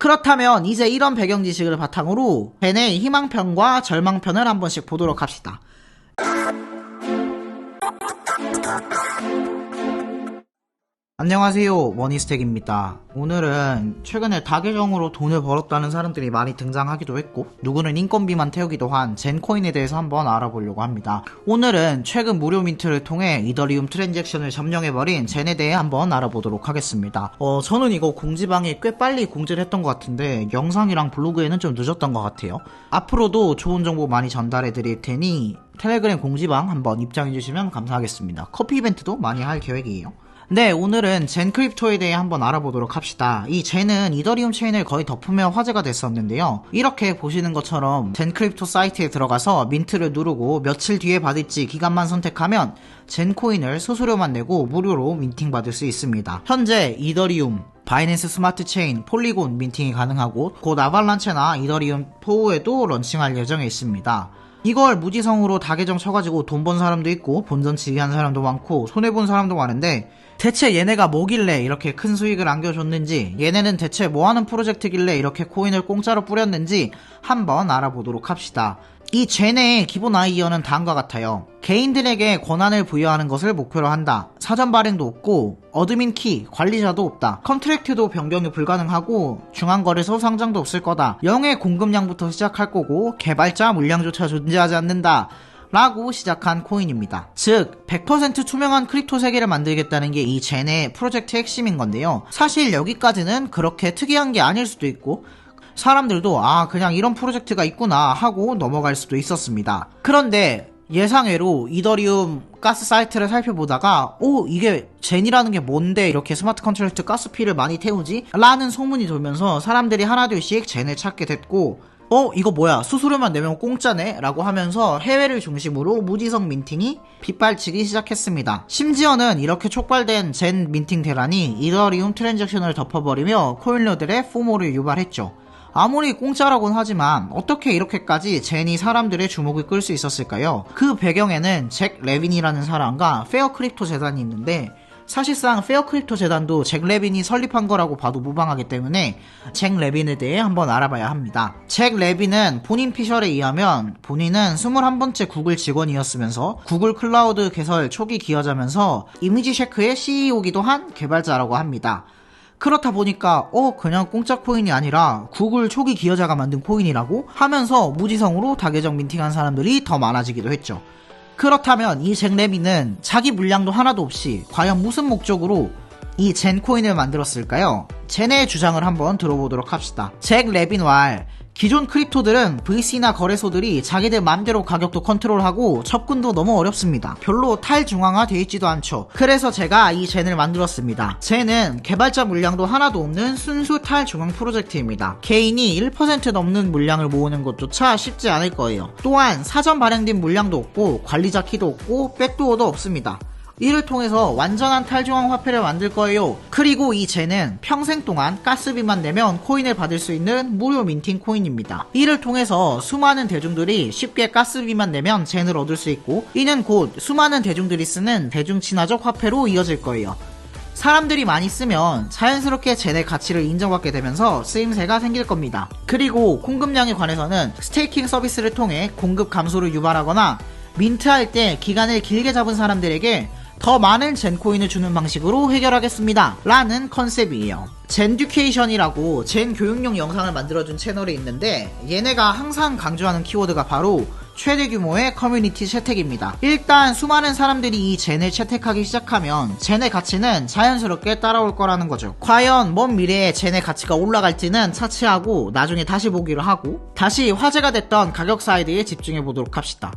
그렇다면 이제 이런 배경 지식을 바탕으로 젠의 희망편과 절망편을 한 번씩 보도록 합시다. 안녕하세요, 머니스택입니다. 오늘은 최근에 다계정으로 돈을 벌었다는 사람들이 많이 등장하기도 했고 누구는 인건비만 태우기도 한 젠코인에 대해서 한번 알아보려고 합니다. 오늘은 최근 무료 민트를 통해 이더리움 트랜잭션을 점령해버린 젠에 대해 한번 알아보도록 하겠습니다. 저는 이거 공지방에 꽤 빨리 공지를 했던 것 같은데 영상이랑 블로그에는 좀 늦었던 것 같아요. 앞으로도 좋은 정보 많이 전달해드릴 테니 텔레그램 공지방 한번 입장해주시면 감사하겠습니다. 커피 이벤트도 많이 할 계획이에요. 네, 오늘은 젠 크립토에 대해 한번 알아보도록 합시다. 이 젠은 이더리움 체인을 거의 덮으며 화제가 됐었는데요. 이렇게 보시는 것처럼 젠 크립토 사이트에 들어가서 민트를 누르고 며칠 뒤에 받을지 기간만 선택하면 젠 코인을 수수료만 내고 무료로 민팅 받을 수 있습니다. 현재 이더리움, 바이낸스 스마트 체인, 폴리곤 민팅이 가능하고 곧 아발란체나 이더리움 포우에도 런칭할 예정에 있습니다. 이걸 무지성으로 다계정 쳐가지고 돈 번 사람도 있고 본전 지기한 사람도 많고 손해본 사람도 많은데 대체 얘네가 뭐길래 이렇게 큰 수익을 안겨줬는지, 얘네는 대체 뭐하는 프로젝트길래 이렇게 코인을 공짜로 뿌렸는지 한번 알아보도록 합시다. 이 젠의 기본 아이디어는 다음과 같아요. 개인들에게 권한을 부여하는 것을 목표로 한다. 사전 발행도 없고 어드민 키, 관리자도 없다. 컨트랙트도 변경이 불가능하고 중앙거래소 상장도 없을 거다. 영의 공급량부터 시작할 거고 개발자 물량조차 존재하지 않는다. 라고 시작한 코인입니다. 즉 100% 투명한 크립토 세계를 만들겠다는 게 이 젠의 프로젝트의 핵심인 건데요. 사실 여기까지는 그렇게 특이한 게 아닐 수도 있고 사람들도 그냥 이런 프로젝트가 있구나 하고 넘어갈 수도 있었습니다. 그런데 예상외로 이더리움 가스 사이트를 살펴보다가 이게 젠이라는 게 뭔데 이렇게 스마트 컨트랙트 가스피를 많이 태우지? 라는 소문이 돌면서 사람들이 하나둘씩 젠을 찾게 됐고 이거 뭐야, 수수료만 내면 공짜네? 라고 하면서 해외를 중심으로 무지성 민팅이 빗발치기 시작했습니다. 심지어는 이렇게 촉발된 젠 민팅 대란이 이더리움 트랜잭션을 덮어버리며 코인러들의 포모를 유발했죠. 아무리 공짜라고는 하지만 어떻게 이렇게까지 젠이 사람들의 주목을 끌 수 있었을까요? 그 배경에는 잭 레빈이라는 사람과 페어 크립토 재단이 있는데 사실상 페어 크립토 재단도 잭 레빈이 설립한 거라고 봐도 무방하기 때문에 잭 레빈에 대해 한번 알아봐야 합니다. 잭 레빈은 본인 피셜에 의하면 본인은 21번째 구글 직원이었으면서 구글 클라우드 개설 초기 기여자면서 이미지 쉐크의 CEO기도 한 개발자라고 합니다. 그렇다 보니까 그냥 공짜 코인이 아니라 구글 초기 기여자가 만든 코인이라고 하면서 무지성으로 다계정 민팅한 사람들이 더 많아지기도 했죠. 그렇다면 이 잭 레빈은 자기 물량도 하나도 없이 과연 무슨 목적으로 이 젠 코인을 만들었을까요? 젠의 주장을 한번 들어보도록 합시다. 잭 레빈 왈, 기존 크립토들은 VC나 거래소들이 자기들 맘대로 가격도 컨트롤하고 접근도 너무 어렵습니다. 별로 탈중앙화 돼 있지도 않죠. 그래서 제가 이 젠을 만들었습니다. 젠은 개발자 물량도 하나도 없는 순수 탈중앙 프로젝트입니다. 개인이 1% 넘는 물량을 모으는 것조차 쉽지 않을 거예요. 또한 사전 발행된 물량도 없고 관리자 키도 없고 백도어도 없습니다. 이를 통해서 완전한 탈중앙 화폐를 만들 거예요. 그리고 이 젠은 평생 동안 가스비만 내면 코인을 받을 수 있는 무료 민팅 코인입니다. 이를 통해서 수많은 대중들이 쉽게 가스비만 내면 젠을 얻을 수 있고 이는 곧 수많은 대중들이 쓰는 대중친화적 화폐로 이어질 거예요. 사람들이 많이 쓰면 자연스럽게 젠의 가치를 인정받게 되면서 쓰임새가 생길 겁니다. 그리고 공급량에 관해서는 스테이킹 서비스를 통해 공급 감소를 유발하거나 민트할 때 기간을 길게 잡은 사람들에게 더 많은 젠코인을 주는 방식으로 해결하겠습니다 라는 컨셉이에요. 젠듀케이션이라고 젠 교육용 영상을 만들어준 채널이 있는데 얘네가 항상 강조하는 키워드가 바로 최대 규모의 커뮤니티 채택입니다. 일단 수많은 사람들이 이 젠을 채택하기 시작하면 젠의 가치는 자연스럽게 따라올 거라는 거죠. 과연 먼 미래에 젠의 가치가 올라갈지는 차치하고 나중에 다시 보기로 하고 다시 화제가 됐던 가격 사이드에 집중해 보도록 합시다.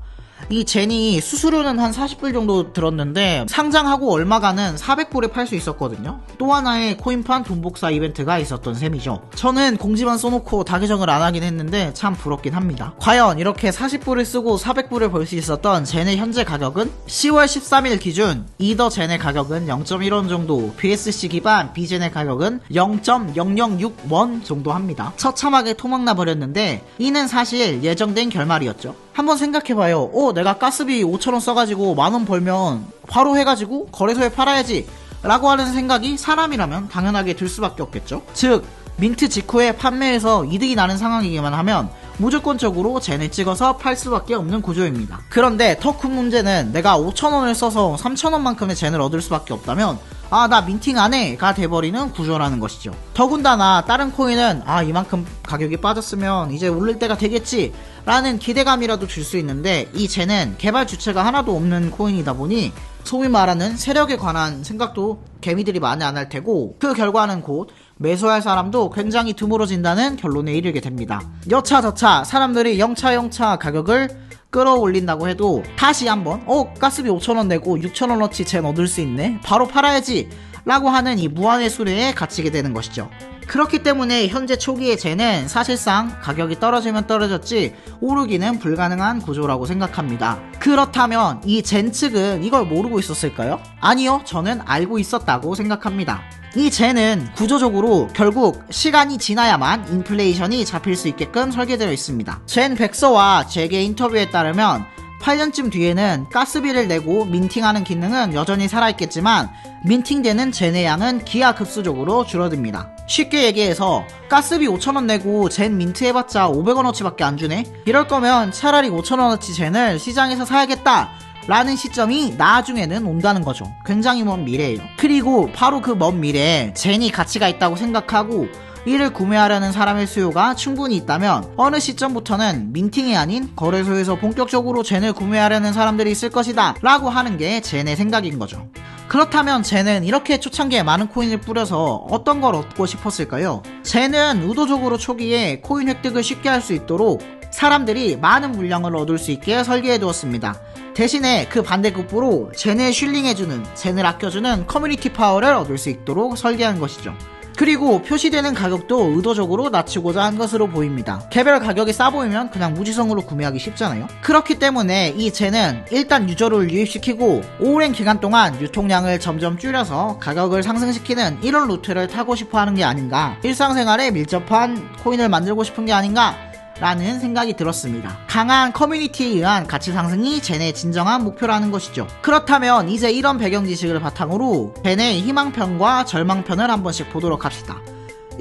이 젠이 수수료는 한 40불 정도 들었는데 상장하고 얼마가는 400불에 팔 수 있었거든요. 또 하나의 코인판 돈복사 이벤트가 있었던 셈이죠. 저는 공지만 써놓고 다계정을 안 하긴 했는데 참 부럽긴 합니다. 과연 이렇게 40불을 쓰고 400불을 벌 수 있었던 젠의 현재 가격은 10월 13일 기준 이더 젠의 가격은 0.1원 정도, BSC 기반 비젠의 가격은 0.006원 정도 합니다. 처참하게 토막나 버렸는데 이는 사실 예정된 결말이었죠. 한번 생각해봐요. 내가 가스비 5,000원 써가지고 만원 벌면 바로 해가지고 거래소에 팔아야지 라고 하는 생각이 사람이라면 당연하게 들 수밖에 없겠죠. 즉 민트 직후에 판매해서 이득이 나는 상황이기만 하면 무조건적으로 젠을 찍어서 팔 수밖에 없는 구조입니다. 그런데 더 큰 문제는 내가 5,000원을 써서 3,000원만큼의 젠을 얻을 수밖에 없다면 나 민팅 안해 가 돼버리는 구조라는 것이죠. 더군다나 다른 코인은 이만큼 가격이 빠졌으면 이제 오를 때가 되겠지 라는 기대감이라도 줄 수 있는데, 이 젠은 개발 주체가 하나도 없는 코인이다 보니 소위 말하는 세력에 관한 생각도 개미들이 많이 안 할 테고, 그 결과는 곧 매수할 사람도 굉장히 드물어진다는 결론에 이르게 됩니다. 여차저차 사람들이 영차 가격을 끌어올린다고 해도 다시 한번 가스비 5,000원 내고 6,000원어치 젠 얻을 수 있네, 바로 팔아야지 라고 하는 이 무한의 수레에 갇히게 되는 것이죠. 그렇기 때문에 현재 초기의 젠은 사실상 가격이 떨어지면 떨어졌지 오르기는 불가능한 구조라고 생각합니다. 그렇다면 이 젠 측은 이걸 모르고 있었을까요? 아니요, 저는 알고 있었다고 생각합니다. 이 젠은 구조적으로 결국 시간이 지나야만 인플레이션이 잡힐 수 있게끔 설계되어 있습니다. 젠 백서와 제게 인터뷰에 따르면 8년쯤 뒤에는 가스비를 내고 민팅하는 기능은 여전히 살아있겠지만 민팅되는 젠의 양은 기하급수적으로 줄어듭니다. 쉽게 얘기해서 가스비 5,000원 내고 젠 민트 해봤자 500원어치밖에 안 주네? 이럴 거면 차라리 5,000원어치 젠을 시장에서 사야겠다 라는 시점이 나중에는 온다는 거죠. 굉장히 먼 미래예요. 그리고 바로 그 먼 미래에 젠이 가치가 있다고 생각하고 이를 구매하려는 사람의 수요가 충분히 있다면 어느 시점부터는 민팅이 아닌 거래소에서 본격적으로 젠을 구매하려는 사람들이 있을 것이다 라고 하는 게 젠의 생각인 거죠. 그렇다면 젠은 이렇게 초창기에 많은 코인을 뿌려서 어떤 걸 얻고 싶었을까요? 젠은 의도적으로 초기에 코인 획득을 쉽게 할 수 있도록 사람들이 많은 물량을 얻을 수 있게 설계해 두었습니다. 대신에 그 반대급부로 젠을 쉴링해주는, 젠을 아껴주는 커뮤니티 파워를 얻을 수 있도록 설계한 것이죠. 그리고 표시되는 가격도 의도적으로 낮추고자 한 것으로 보입니다. 개별 가격이 싸 보이면 그냥 무지성으로 구매하기 쉽잖아요. 그렇기 때문에 이 젠은 일단 유저를 유입시키고 오랜 기간 동안 유통량을 점점 줄여서 가격을 상승시키는 이런 루트를 타고 싶어 하는 게 아닌가, 일상생활에 밀접한 코인을 만들고 싶은 게 아닌가 라는 생각이 들었습니다. 강한 커뮤니티에 의한 가치 상승이 젠의 진정한 목표라는 것이죠. 그렇다면 이제 이런 배경 지식을 바탕으로 젠의 희망편과 절망편을 한 번씩 보도록 합시다.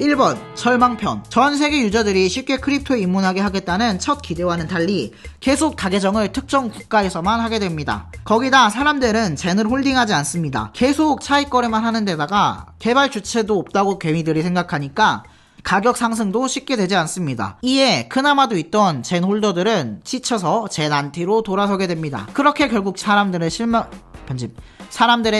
1번 절망편. 전 세계 유저들이 쉽게 크립토에 입문하게 하겠다는 첫 기대와는 달리 계속 다계정을 특정 국가에서만 하게 됩니다. 거기다 사람들은 젠을 홀딩하지 않습니다. 계속 차익거래만 하는 데다가 개발 주체도 없다고 개미들이 생각하니까 가격 상승도 쉽게 되지 않습니다. 이에 그나마도 있던 젠 홀더들은 지쳐서 젠 안티로 돌아서게 됩니다. 그렇게 결국 사람들의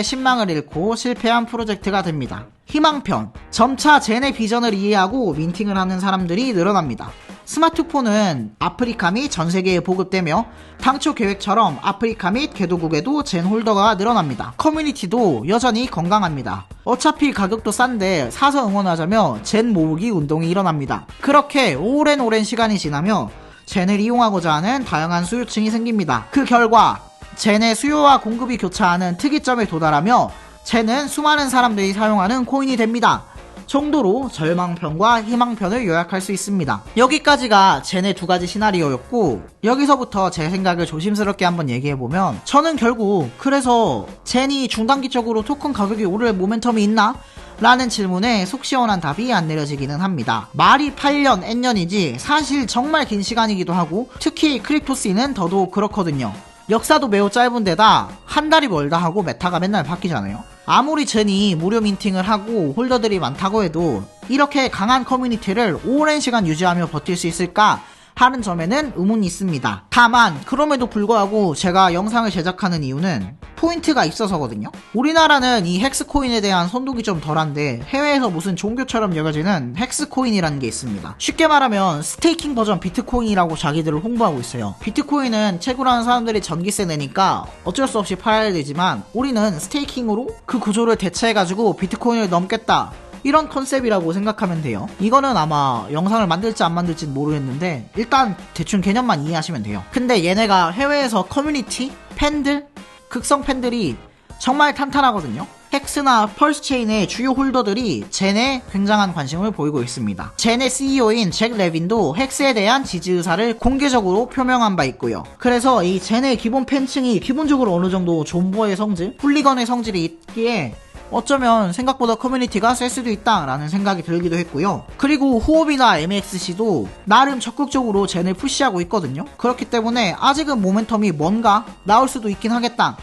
신망을 잃고 실패한 프로젝트가 됩니다. 희망편. 점차 젠의 비전을 이해하고 민팅을 하는 사람들이 늘어납니다. 스마트폰은 아프리카 및 전세계에 보급되며 당초 계획처럼 아프리카 및 개도국에도 젠 홀더가 늘어납니다. 커뮤니티도 여전히 건강합니다. 어차피 가격도 싼데 사서 응원하자며 젠 모으기 운동이 일어납니다. 그렇게 오랜 시간이 지나며 젠을 이용하고자 하는 다양한 수요층이 생깁니다. 그 결과 젠의 수요와 공급이 교차하는 특이점에 도달하며 젠은 수많은 사람들이 사용하는 코인이 됩니다. 정도로 절망편과 희망편을 요약할 수 있습니다. 여기까지가 젠의 두 가지 시나리오였고, 여기서부터 제 생각을 조심스럽게 한번 얘기해보면, 저는 결국 그래서 젠이 중단기적으로 토큰 가격이 오를 모멘텀이 있나? 라는 질문에 속 시원한 답이 안 내려지기는 합니다. 말이 8년, N년이지 사실 정말 긴 시간이기도 하고, 특히 크립토스는 더더욱 그렇거든요. 역사도 매우 짧은 데다 한 달이 멀다 하고 메타가 맨날 바뀌잖아요. 아무리 젠이 무료 민팅을 하고 홀더들이 많다고 해도 이렇게 강한 커뮤니티를 오랜 시간 유지하며 버틸 수 있을까 하는 점에는 의문이 있습니다. 다만 그럼에도 불구하고 제가 영상을 제작하는 이유는 포인트가 있어서거든요. 우리나라는 이 헥스코인에 대한 선독이 좀 덜한데 해외에서 무슨 종교처럼 여겨지는 헥스코인이라는 게 있습니다. 쉽게 말하면 스테이킹 버전 비트코인이라고 자기들을 홍보하고 있어요. 비트코인은 채굴하는 사람들이 전기세 내니까 어쩔 수 없이 팔아야 되지만 우리는 스테이킹으로 그 구조를 대체해가지고 비트코인을 넘겠다, 이런 컨셉이라고 생각하면 돼요. 이거는 아마 영상을 만들지 안 만들지는 모르겠는데 일단 대충 개념만 이해하시면 돼요. 근데 얘네가 해외에서 커뮤니티, 팬들, 극성 팬들이 정말 탄탄하거든요. 헥스나 펄스체인의 주요 홀더들이 젠에 굉장한 관심을 보이고 있습니다. 젠의 CEO인 잭 레빈도 헥스에 대한 지지 의사를 공개적으로 표명한 바 있고요. 그래서 이 젠의 기본 팬층이 기본적으로 어느 정도 존버의 성질, 훌리건의 성질이 있기에 어쩌면 생각보다 커뮤니티가 셀 수도 있다라는 생각이 들기도 했고요. 그리고 후옵이나 MXC도 나름 적극적으로 젠을 푸시하고 있거든요. 그렇기 때문에 아직은 모멘텀이 뭔가 나올 수도 있긴 하겠다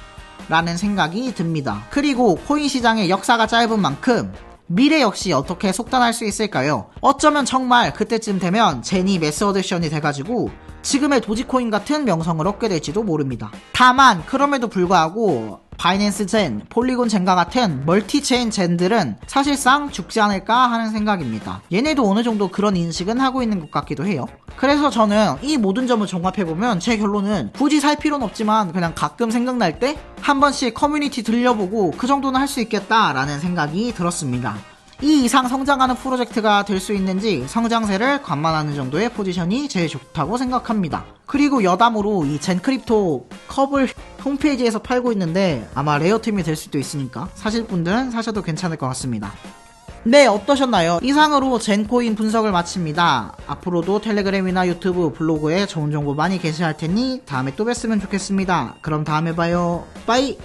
라는 생각이 듭니다. 그리고 코인 시장의 역사가 짧은 만큼 미래 역시 어떻게 속단할 수 있을까요? 어쩌면 정말 그때쯤 되면 젠이 매스 어댑션이 돼가지고 지금의 도지코인 같은 명성을 얻게 될지도 모릅니다. 다만 그럼에도 불구하고 바이낸스 젠, 폴리곤 젠과 같은 멀티체인 젠들은 사실상 죽지 않을까 하는 생각입니다. 얘네도 어느 정도 그런 인식은 하고 있는 것 같기도 해요. 그래서 저는 이 모든 점을 종합해보면 제 결론은 굳이 살 필요는 없지만 그냥 가끔 생각날 때 한 번씩 커뮤니티 들려보고 그 정도는 할 수 있겠다라는 생각이 들었습니다. 이 이상 성장하는 프로젝트가 될 수 있는지 성장세를 관망하는 정도의 포지션이 제일 좋다고 생각합니다. 그리고 여담으로 이 젠크립토 컵을 홈페이지에서 팔고 있는데 아마 레어템이 될 수도 있으니까 사실 분들은 사셔도 괜찮을 것 같습니다. 네, 어떠셨나요? 이상으로 젠코인 분석을 마칩니다. 앞으로도 텔레그램이나 유튜브, 블로그에 좋은 정보 많이 게시할 테니 다음에 또 뵀으면 좋겠습니다. 그럼 다음에 봐요. 빠이!